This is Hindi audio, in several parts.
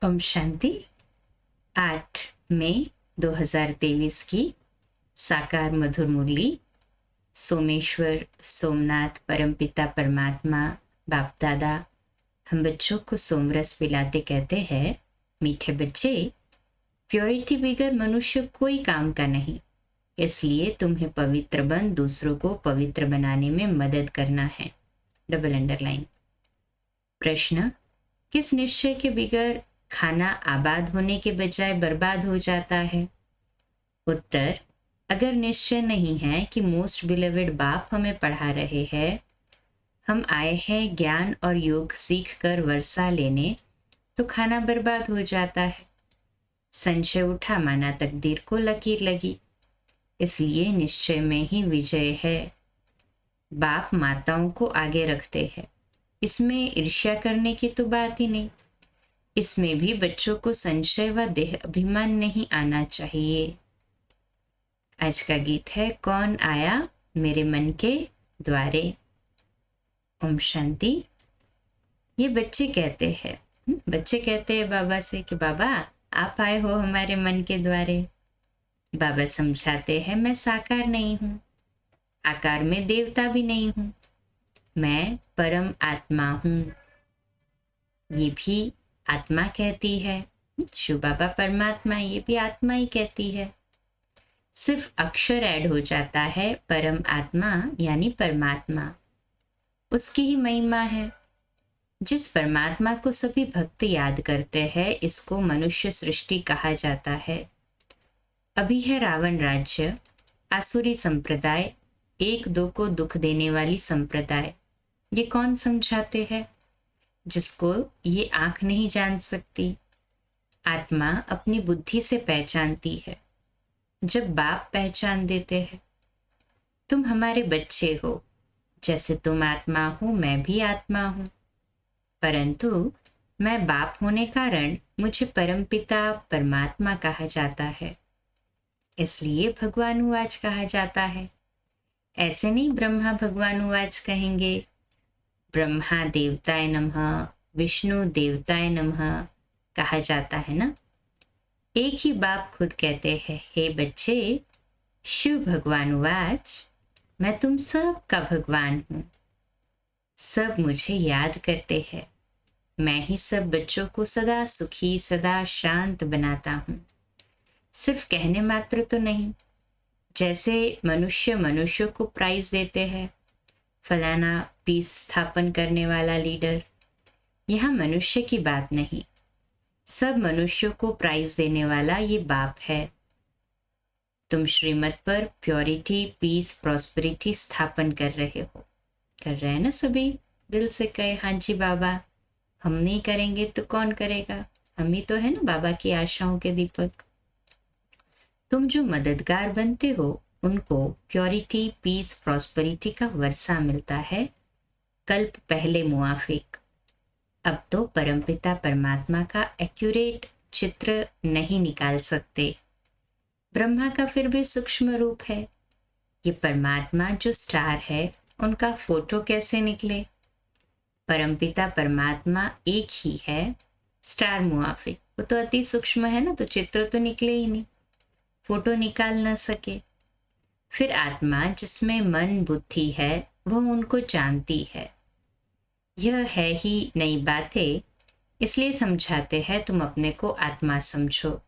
ओम शांति। 8 मई 2023 की साकार मधुर मुरली सोमेश्वर सोमनाथ परमपिता परमात्मा बाप दादा हम बच्चों को सोमरस पिलाते कहते हैं, मीठे बच्चे, प्योरिटी बिगर मनुष्य कोई काम का नहीं, इसलिए तुम्हें पवित्र बन दूसरों को पवित्र बनाने में मदद करना है। Double underline. प्रश्न, किस निश्चय के बिगर खाना आबाद होने के बजाय बर्बाद हो जाता है? उत्तर, अगर निश्चय नहीं है कि मोस्ट बिलीवेड बाप हमें पढ़ा रहे हैं, हम आए हैं ज्ञान और योग सीख कर वर्षा लेने, तो खाना बर्बाद हो जाता है। संशय उठा माना तकदीर को लकीर लगी, इसलिए निश्चय में ही विजय है। बाप माताओं को आगे रखते हैं, इसमें ईर्ष्या करने की तो बात ही नहीं। इसमें भी बच्चों को संशय व देह अभिमान नहीं आना चाहिए। आज का गीत है कौन आया मेरे मन के द्वारे। ओम शांति। ये बच्चे कहते हैं बाबा से कि बाबा आप आए हो हमारे मन के द्वारे। बाबा समझाते हैं मैं साकार नहीं हूँ, आकार में देवता भी नहीं हूँ, मैं परम आत्मा हूँ। ये भी आत्मा कहती है, शिव बाबा परमात्मा, ये भी आत्मा ही कहती है। सिर्फ अक्षर ऐड हो जाता है, परम आत्मा यानी परमात्मा, उसकी ही महिमा है। जिस परमात्मा को सभी भक्त याद करते हैं, इसको मनुष्य सृष्टि कहा जाता है। अभी है रावण राज्य, आसुरी संप्रदाय, एक दो को दुख देने वाली संप्रदाय। ये कौन समझाते हैं? जिसको ये आंख नहीं जान सकती। आत्मा अपनी बुद्धि से पहचानती है, जब बाप पहचान देते हैं। तुम हमारे बच्चे हो, जैसे तुम आत्मा हो मैं भी आत्मा हूं, परंतु मैं बाप होने कारण मुझे परमपिता परमात्मा कहा जाता है, इसलिए भगवान उवाच कहा जाता है। ऐसे नहीं ब्रह्मा भगवान उवाच कहेंगे, ब्रह्मा देवताय नमः, विष्णु देवताय नमः कहा जाता है ना। एक ही बाप खुद कहते हैं, हे बच्चे, शिव भगवान उवाच, मैं तुम सब का भगवान हूँ, सब मुझे याद करते हैं, मैं ही सब बच्चों को सदा सुखी सदा शांत बनाता हूँ। सिर्फ कहने मात्र तो नहीं, जैसे मनुष्य को प्राइज देते हैं, फलाना पीस स्थापन करने वाला लीडर। यह मनुष्य की बात नहीं, सब मनुष्यों को प्राइज देने वाला ये बाप है। तुम श्रीमत पर प्योरिटी पीस प्रॉस्पेरिटी स्थापन कर रहे हो, कर रहे हैं ना सभी? दिल से कहे हाँ जी बाबा, हम नहीं करेंगे तो कौन करेगा? हम ही तो है ना बाबा की आशाओं के दीपक। तुम जो मददगार बनते हो, उनको प्योरिटी पीस प्रॉस्पेरिटी का वर्षा मिलता है, कल्प पहले मुआफिक। अब तो परमपिता परमात्मा का एक्यूरेट चित्र नहीं निकाल सकते। ब्रह्मा का फिर भी सूक्ष्म रूप है, ये परमात्मा जो स्टार है उनका फोटो कैसे निकले? परमपिता परमात्मा एक ही है, स्टार मुआफिक, वो तो अति सूक्ष्म है ना, तो चित्र तो निकले ही नहीं, फोटो निकाल ना सके। फिर आत्मा जिसमें मन बुद्धि है, वह उनको जानती है। यह है ही नई बातें, इसलिए समझाते हैं तुम अपने को आत्मा समझो।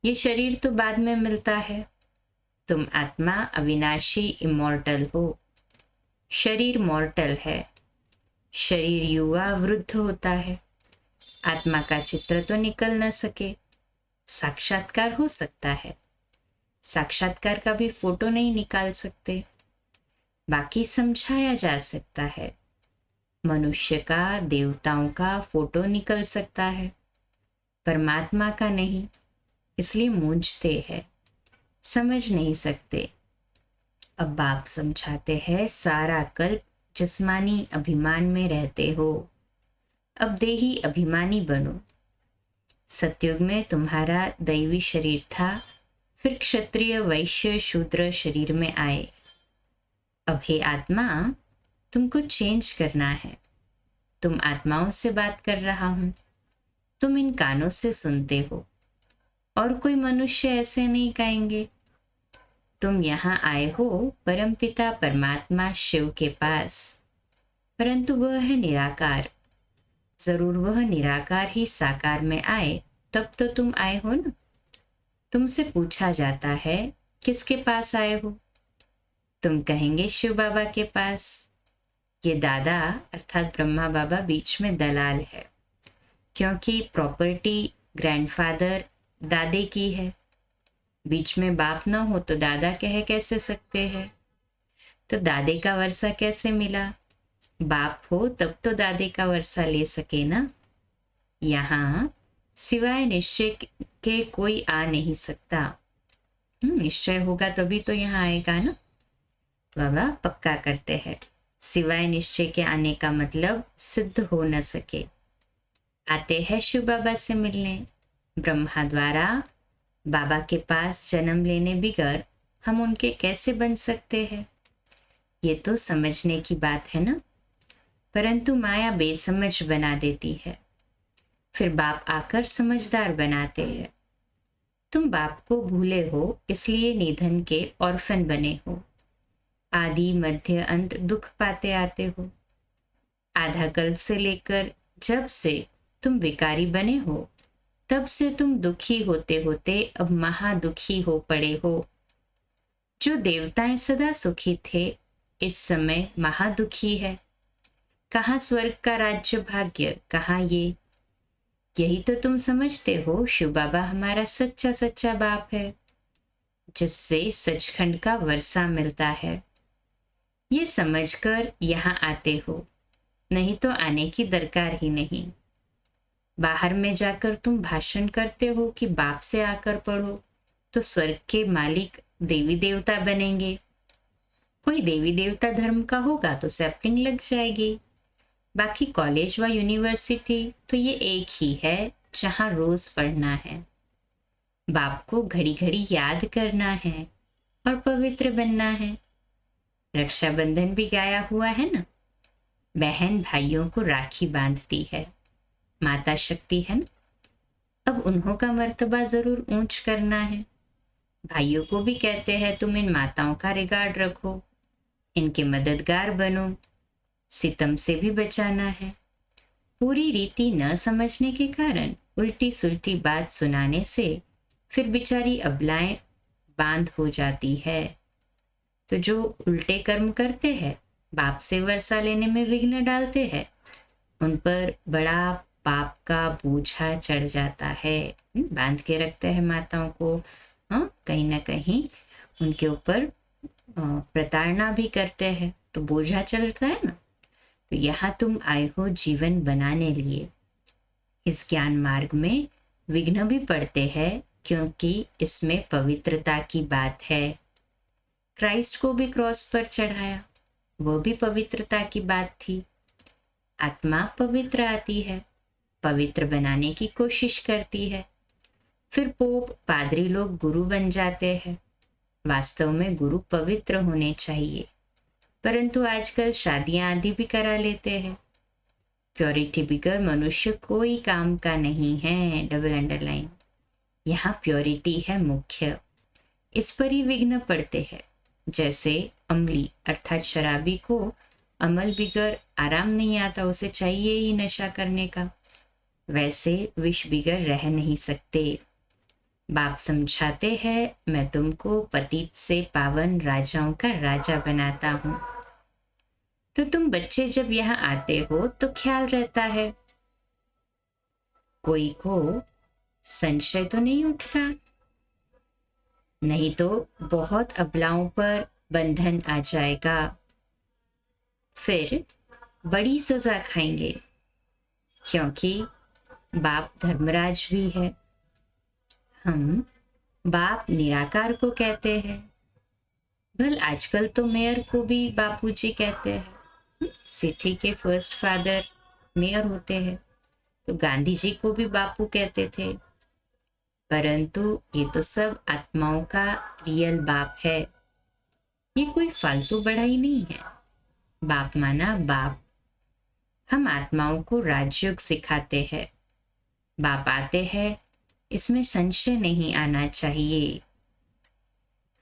ये शरीर तो बाद में मिलता है, तुम आत्मा अविनाशी इमॉर्टल हो, शरीर मॉर्टल है। शरीर युवा वृद्ध होता है, आत्मा का चित्र तो निकल न सके। साक्षात्कार हो सकता है, साक्षात्कार का भी फोटो नहीं निकाल सकते, बाकी समझाया जा सकता है। मनुष्य का, देवताओं का फोटो निकल सकता है, परमात्मा का नहीं, इसलिए मूंझते हैं, समझ नहीं सकते। अब बाप समझाते हैं, सारा कल्प जिस्मानी अभिमान में रहते हो, अब देही अभिमानी बनो। सतयुग में तुम्हारा दैवी शरीर था, फिर क्षत्रिय वैश्य शूद्र शरीर में आए। अब हे आत्मा, तुमको चेंज करना है। तुम आत्माओं से बात कर रहा हूं, तुम इन कानों से सुनते हो, और कोई मनुष्य ऐसे नहीं कहेंगे। तुम यहाँ आए हो परमपिता परमात्मा शिव के पास, परंतु वह है निराकार। जरूर वह निराकार ही साकार में आए, तब तो तुम आए हो ना। तुमसे पूछा जाता है किसके पास आए हो, तुम कहेंगे शिव बाबा के पास। ये दादा अर्थात ब्रह्मा बाबा बीच में दलाल है, क्योंकि प्रॉपर्टी ग्रैंडफादर दादे की है। बीच में बाप न हो तो दादा कह कैसे सकते हैं। तो दादे का वर्षा कैसे मिला? बाप हो तब तो दादे का वर्षा ले सके ना। यहाँ सिवाय निश्चय के कोई आ नहीं सकता। निश्चय होगा तभी तो यहाँ आएगा ना। बाबा पक्का करते हैं, सिवाय निश्चय के आने का मतलब सिद्ध हो न सके। आते हैं शिव बाबा से मिलने। ब्रह्मा द्वारा बाबा के पास जन्म लेने बिगर हम उनके कैसे बन सकते हैं? ये तो समझने की बात है ना। परंतु माया बेसमझ बना देती है, फिर बाप आकर समझदार बनाते हैं। तुम बाप को भूले हो, इसलिए निधन के ऑर्फन बने हो। आदि मध्य अंत दुख पाते आते हो। आधा कल्प से लेकर जब से तुम विकारी बने हो, तब से तुम दुखी होते होते अब महादुखी हो पड़े हो। जो देवताएं सदा सुखी थे, इस समय महादुखी है। कहाँ स्वर्ग का राज्य भाग्य, कहाँ ये। यही तो तुम समझते हो शिव बाबा हमारा सच्चा सच्चा बाप है, जिससे सचखंड का वर्षा मिलता है। ये समझकर यहाँ आते हो, नहीं तो आने की दरकार ही नहीं। बाहर में जाकर तुम भाषण करते हो कि बाप से आकर पढ़ो, तो स्वर्ग के मालिक देवी देवता बनेंगे। कोई देवी देवता धर्म का होगा तो सैप्लिंग लग जाएगी। बाकी कॉलेज व यूनिवर्सिटी तो ये एक ही है, जहां रोज पढ़ना है, बाप को घड़ी घड़ी याद करना है और पवित्र बनना है। रक्षाबंधन भी गाया हुआ है ना। बहन भाइयों को राखी बांधती है, माता शक्ति है ना। अब उन्हों का मर्तबा जरूर ऊंच करना है। भाइयों को भी कहते हैं तुम इन माताओं का रिगार्ड रखो, इनके मददगार बनो, सितम से भी बचाना है। पूरी रीति न समझने के कारण उल्टी सुल्टी बात सुनाने से फिर बेचारी अबलाएं बांध हो जाती है। तो जो उल्टे कर्म करते हैं, बाप से वर्षा लेने में विघ्न डालते हैं, उन पर बड़ा पाप का बोझा चढ़ जाता है। बांध के रखते हैं माताओं को, कहीं ना कहीं उनके ऊपर प्रताड़ना भी करते हैं, तो बोझा चलता है ना। तो यहाँ तुम आए हो जीवन बनाने लिए। इस ज्ञान मार्ग में विघ्न भी पड़ते हैं, क्योंकि इसमें पवित्रता की बात है। क्राइस्ट को भी क्रॉस पर चढ़ाया, वो भी पवित्रता की बात थी। आत्मा पवित्र आती है, पवित्र बनाने की कोशिश करती है। फिर पोप पादरी लोग गुरु बन जाते हैं। वास्तव में गुरु पवित्र होने चाहिए, परंतु आजकल शादियां आदि भी करा लेते हैं। प्योरिटी बिगर मनुष्य कोई काम का नहीं है। Double underline. यहाँ प्योरिटी है मुख्य, इस पर ही विघ्न पड़ते हैं। जैसे अमली अर्थात शराबी को अमल बिगर आराम नहीं आता, उसे चाहिए ही नशा करने का। वैसे विष बिगर रह नहीं सकते। बाप समझाते हैं, मैं तुमको पतित से पावन राजाओं का राजा बनाता हूं। तो तुम बच्चे जब यहाँ आते हो तो ख्याल रहता है, कोई को संशय तो नहीं उठता, नहीं तो बहुत अबलाओं पर बंधन आ जाएगा, फिर बड़ी सजा खाएंगे। क्योंकि बाप धर्मराज भी है। हम बाप निराकार को कहते हैं। भल आजकल तो मेयर को भी बापूजी कहते हैं। सिटी के फर्स्ट फादर मेयर होते हैं, तो गांधी जी को भी बापू कहते थे। परंतु ये तो सब आत्माओं का रियल बाप है, ये कोई फालतू बढ़ाई नहीं है। बाप माना बाप। हम आत्माओं को राजयोग सिखाते हैं। बाप आते हैं, इसमें संशय नहीं आना चाहिए।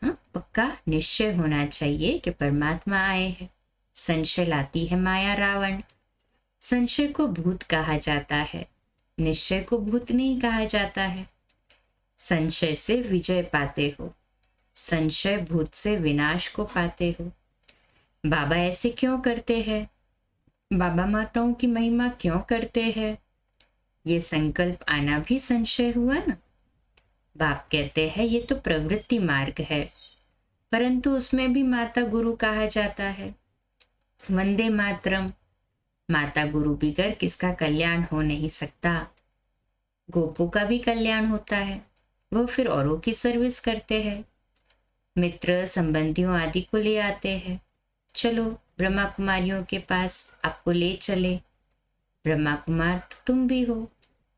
हाँ, पक्का निश्चय होना चाहिए कि परमात्मा आए हैं। संशय लाती है माया रावण। संशय को भूत कहा जाता है, निश्चय को भूत नहीं कहा जाता है। संशय से विजय पाते हो, संशय भूत से विनाश को पाते हो। बाबा ऐसे क्यों करते हैं? बाबा माताओं की महिमा क्यों करते हैं? ये संकल्प आना भी संशय हुआ ना। बाप कहते हैं ये तो प्रवृत्ति मार्ग है, परंतु उसमें भी माता गुरु कहा जाता है। वंदे मातरम। माता गुरु बिगर किसका कल्याण हो नहीं सकता। गोपू का भी कल्याण होता है, वो फिर औरों की सर्विस करते हैं, मित्र संबंधियों आदि को ले आते हैं। चलो ब्रह्मा कुमारियों के पास आपको ले चले। ब्रह्मा कुमार तो तुम भी हो।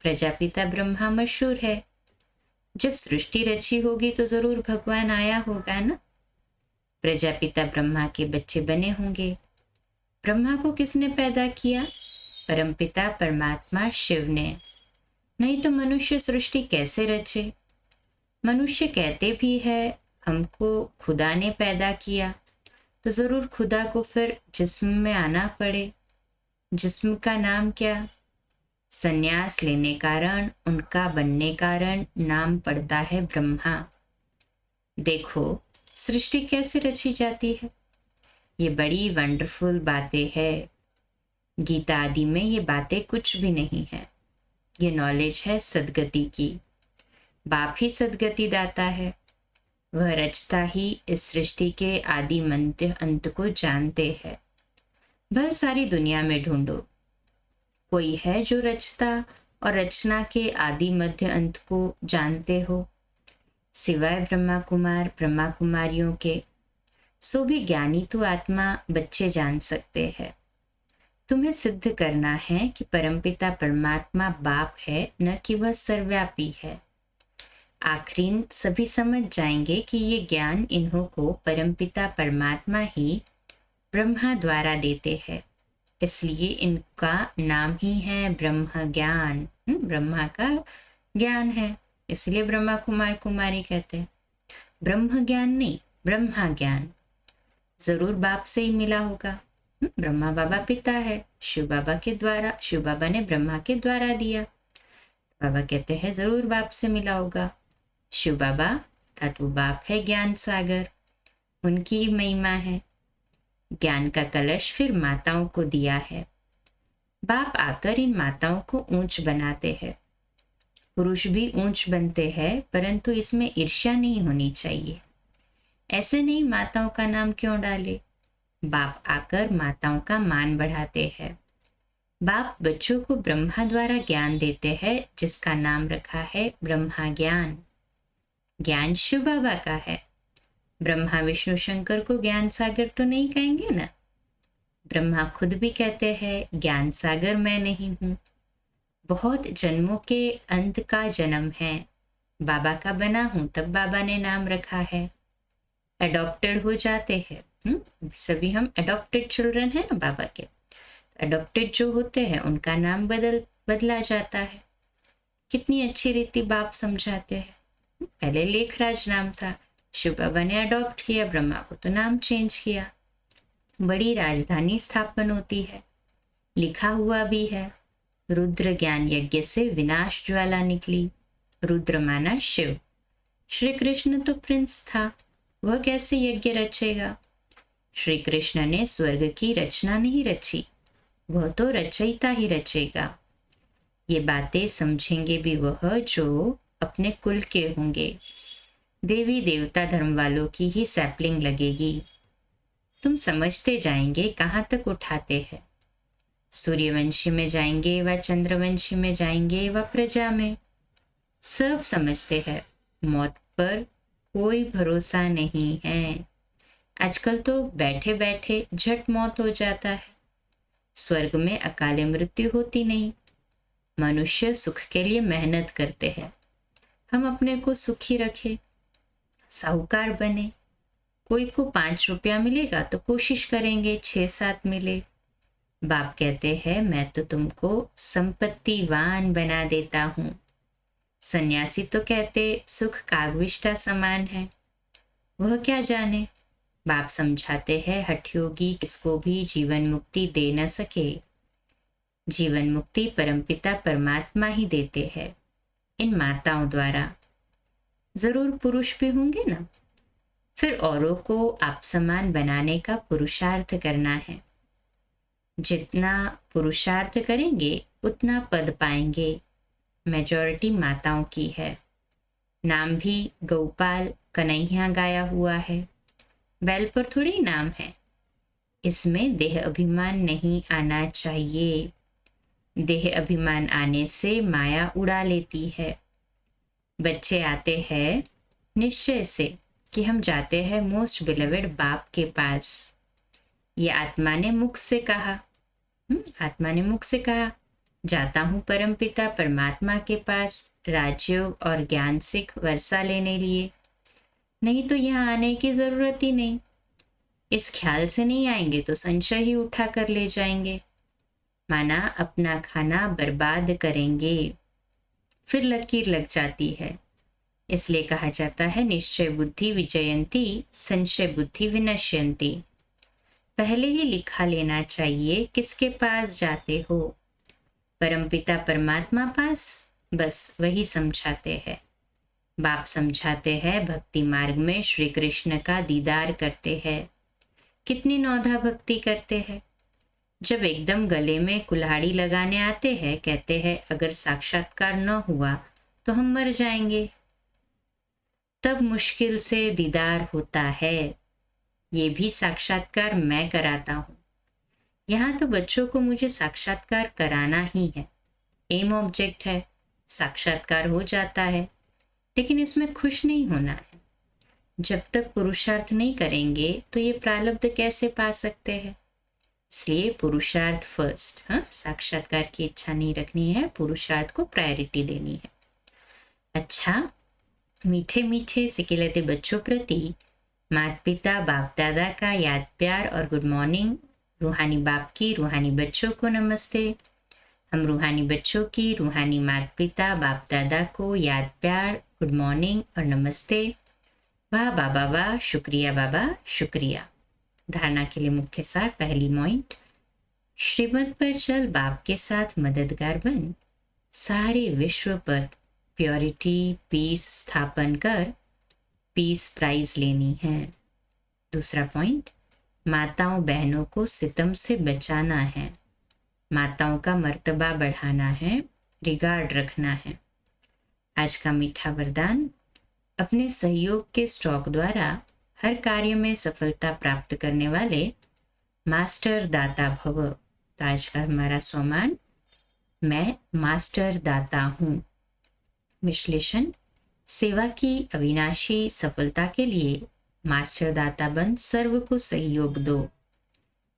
प्रजापिता ब्रह्मा मशहूर है। जब सृष्टि रची होगी तो जरूर भगवान आया होगा ना। प्रजापिता ब्रह्मा के बच्चे बने होंगे। ब्रह्मा को किसने पैदा किया? परमपिता परमात्मा शिव ने। नहीं तो मनुष्य सृष्टि कैसे रचे? मनुष्य कहते भी है हमको खुदा ने पैदा किया, तो जरूर खुदा को फिर जिस्म में आना पड़े। जिस्म का नाम क्या? संन्यास लेने कारण, उनका बनने कारण नाम पड़ता है ब्रह्मा। देखो सृष्टि कैसे रची जाती है। ये बड़ी वंडरफुल बातें है। गीता आदि में ये बातें कुछ भी नहीं है। ये नॉलेज है सदगति की। बाप ही सदगति दाता है। वह रचता ही इस सृष्टि के आदि मध्य अंत को जानते हैं। भल सारी दुनिया में ढूंढो, कोई है जो रचता और रचना के आदि मध्य अंत को जानते हो? सिवाय ब्रह्मा कुमार ब्रह्मा कुमारियों के। सो भी ज्ञानी तो आत्मा बच्चे जान सकते हैं। तुम्हें सिद्ध करना है कि परमपिता परमात्मा बाप है, न कि वह सर्वव्यापी है। आखिरी सभी समझ जाएंगे कि ये ज्ञान इन्हों को परमपिता परमात्मा ही ब्रह्मा द्वारा देते हैं, इसलिए इनका नाम ही है ब्रह्म ज्ञान। ब्रह्मा का ज्ञान है, इसलिए ब्रह्मा कुमार कुमारी कहते हैं। ब्रह्म ज्ञान नहीं, ब्रह्मा ज्ञान। जरूर बाप से ही मिला होगा। ब्रह्मा बाबा पिता है, शिव बाबा के द्वारा, शिव बाबा ने ब्रह्मा के द्वारा दिया। बाबा कहते हैं जरूर बाप से मिला होगा। शिव बाबा अर्थात वो बाप है ज्ञान सागर, उनकी ही महिमा है। ज्ञान का कलश फिर माताओं को दिया है। बाप आकर इन माताओं को ऊंच बनाते हैं। पुरुष भी ऊंच बनते हैं, परंतु इसमें ईर्ष्या नहीं होनी चाहिए। ऐसे नहीं माताओं का नाम क्यों डाले। बाप आकर माताओं का मान बढ़ाते हैं। बाप बच्चों को ब्रह्मा द्वारा ज्ञान देते हैं, जिसका नाम रखा है ब्रह्मा ज्ञान। ज्ञान शिव बाबा का है। ब्रह्मा विष्णु शंकर को ज्ञान सागर तो नहीं कहेंगे ना। ब्रह्मा खुद भी कहते हैं ज्ञान सागर मैं नहीं हूं। बहुत जन्मों के अंत का जन्म है, बाबा का बना हूं, तब बाबा ने नाम रखा है। एडॉप्टेड हो जाते हैं। सभी हम एडॉप्टेड चिल्ड्रन है ना बाबा के। एडॉप्टेड जो होते हैं उनका नाम बदला जाता है। कितनी अच्छी रीति बाप समझाते हैं। पहले लेखराज नाम था, शिव बाबा ने अडॉप्ट किया, ब्रह्मा को तो नाम चेंज किया। बड़ी राजधानी स्थापन होती है, लिखा हुआ भी है। रुद्र ज्ञान यज्ञ से विनाश ज्वाला निकली। रुद्र माना शिव। श्री कृष्ण तो प्रिंस था, वह कैसे यज्ञ रचेगा। श्री कृष्ण ने स्वर्ग की रचना नहीं रची, वह तो रचयिता ही रचेगा। ये बातें समझेंगे भी वह जो अपने कुल के होंगे। देवी देवता धर्म वालों की ही सैपलिंग लगेगी। तुम समझते जाएंगे कहाँ तक उठाते हैं। सूर्यवंशी में जाएंगे व चंद्रवंशी में जाएंगे व प्रजा में, सब समझते हैं। मौत पर कोई भरोसा नहीं है। आजकल तो बैठे बैठे झट मौत हो जाता है। स्वर्ग में अकाले मृत्यु होती नहीं। मनुष्य सुख के लिए मेहनत करते हैं। हम अपने को सुखी रखें, साहूकार बने। कोई को 5 रुपया मिलेगा तो कोशिश करेंगे 6-7 मिले। बाप कहते हैं मैं तो तुमको संपत्तिवान बना देता हूँ। सन्यासी तो कहते सुख कागविष्टा समान है, वह क्या जाने। बाप समझाते हैं हठयोगी किसको भी जीवन मुक्ति दे न सके, जीवन मुक्ति परमपिता परमात्मा ही देते हैं इन माताओं द्वारा। जरूर पुरुष भी होंगे ना, फिर औरों को आप समान बनाने का पुरुषार्थ करना है। जितना पुरुषार्थ करेंगे उतना पद पाएंगे। मेजॉरिटी माताओं की है। नाम भी गोपाल कन्हैया गाया हुआ है, बैल पर थोड़ी नाम है। इसमें देह अभिमान नहीं आना चाहिए। देह अभिमान आने से माया उड़ा लेती है। बच्चे आते हैं निश्चय से कि हम जाते हैं मोस्ट बिलवेड बाप के पास। ये आत्मा ने मुख से कहा, आत्मा ने मुख से कहा जाता हूं परमपिता परमात्मा के पास राजयोग और ज्ञान सिख वर्षा लेने लिए। नहीं तो यहाँ आने की जरूरत ही नहीं। इस ख्याल से नहीं आएंगे तो संशय ही उठा कर ले जाएंगे, माना अपना खाना बर्बाद करेंगे, फिर लकीर लग जाती है। इसलिए कहा जाता है निश्चय बुद्धि विजयंती संशय बुद्धि विनश्यंती। पहले ही लिखा लेना चाहिए किसके पास जाते हो। परमपिता परमात्मा पास, बस वही समझाते हैं। बाप समझाते हैं भक्ति मार्ग में श्री कृष्ण का दीदार करते हैं। कितनी नौधा भक्ति करते हैं। जब एकदम गले में कुल्हाड़ी लगाने आते हैं, कहते हैं अगर साक्षात्कार न हुआ तो हम मर जाएंगे। तब मुश्किल से दीदार होता है। ये भी साक्षात्कार मैं कराता हूं। यहाँ तो बच्चों को मुझे साक्षात्कार कराना ही है। एम ऑब्जेक्ट है, साक्षात्कार हो जाता है, लेकिन इसमें खुश नहीं होना है। जब तक पुरुषार्थ नहीं करेंगे तो ये प्रारब्ध कैसे पा सकते हैं। इसलिए पुरुषार्थ फर्स्ट। साक्षात्कार की इच्छा नहीं रखनी है, पुरुषार्थ को प्रायोरिटी देनी है। अच्छा, मीठे मीठे सिकिलते बच्चों प्रति माता पिता बाप दादा का याद प्यार और गुड मॉर्निंग। रूहानी बाप की रूहानी बच्चों को नमस्ते। हम रूहानी बच्चों की रूहानी माता पिता बाप दादा को याद प्यार गुड मॉर्निंग और नमस्ते। वाह बाबा वाह, शुक्रिया बाबा शुक्रिया। धारणा के लिए मुख्य सार। पहली पॉइंट, श्रीमत पर चल बाप के साथ मददगार बन। सारे विश्व पर प्योरिटी पीस स्थापन कर पीस प्राइज लेनी है। दूसरा पॉइंट, माताओं बहनों को सितम से बचाना है। माताओं का मर्तबा बढ़ाना है, रिगार्ड रखना है। आज का मीठा वरदान, अपने सहयोग के स्टॉक द्वारा हर कार्य में सफलता प्राप्त करने वाले मास्टर दाता भव। तो आज का हमारा सोमान, मैं मास्टर दाता हूं। विश्लेषण, सेवा की अविनाशी सफलता के लिए मास्टर दाता बन सर्व को सहयोग दो।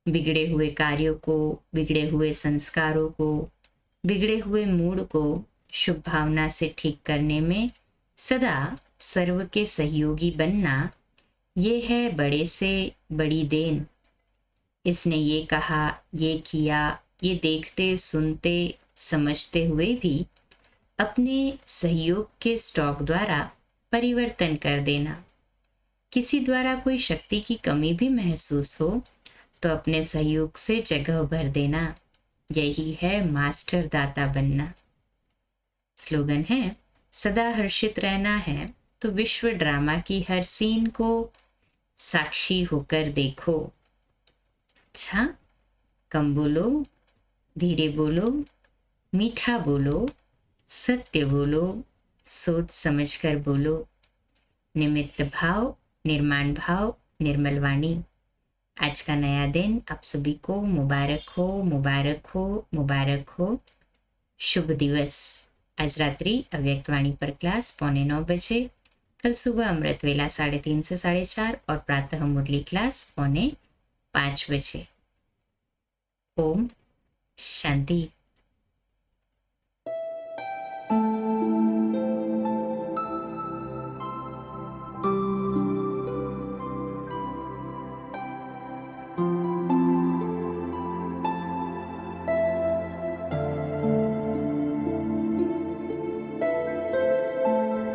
बिगड़े हुए कार्यों को, बिगड़े हुए संस्कारों को, बिगड़े हुए मूड को शुभ भावना से ठीक करने में सदा सर्व के सहयोगी बनना, ये है बड़े से बड़ी देन। इसने ये कहा, ये किया, ये देखते सुनते समझते हुए भी अपने सहयोग के स्टॉक द्वारा परिवर्तन कर देना। किसी द्वारा कोई शक्ति की कमी भी महसूस हो तो अपने सहयोग से जगह भर देना। यही है मास्टर दाता बनना। स्लोगन है, सदा हर्षित रहना है तो विश्व ड्रामा की हर सीन को साक्षी होकर देखो। अच्छा, कम बोलो, धीरे बोलो, मीठा बोलो, सत्य बोलो, सोच समझकर बोलो। निमित्त भाव, निर्माण भाव, निर्मल वाणी। आज का नया दिन आप सभी को मुबारक हो, मुबारक हो, मुबारक हो। शुभ दिवस। आज रात्रि अव्यक्त वाणी पर क्लास 8:45 बजे, कल सुबह अमृत वेला 3:30 से 4:30 और प्रातः मुरली क्लास 4:45 बजे। ओम शांति।